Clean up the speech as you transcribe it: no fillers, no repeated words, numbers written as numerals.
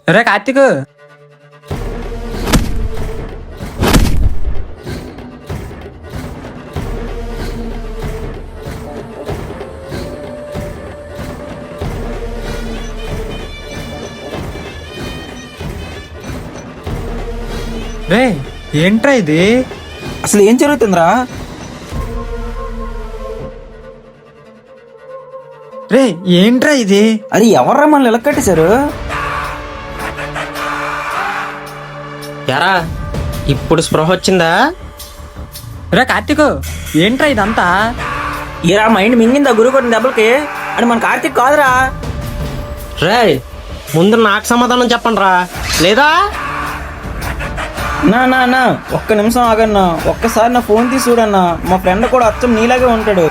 రే కార్తీక్, రే ఏంట్రా ఇది? అసలు ఏం జరుగుతుందిరా? రే ఏంట్రా ఇది? అది ఎవర్రా మనల్ని ఎలా కట్టేశారు? ఎరా ఇప్పుడు స్పృహ వచ్చిందా? రే కార్తీక్, ఏంట్రా ఇదంతా? ఈరా మైండ్ మింగిందా గురువు కొట్టిన దెబ్బలకి? అని మన కార్తీక్ కాదురా. రే ముందు నాకు సమాధానం చెప్పండి రా, లేదా నా ఒక్క నిమిషం ఆగన్నా. ఒక్కసారి నా ఫోన్ తీసి చూడన్నా. మా ఫ్రెండ్ కూడా అచ్చం నీలాగే ఉంటాడు.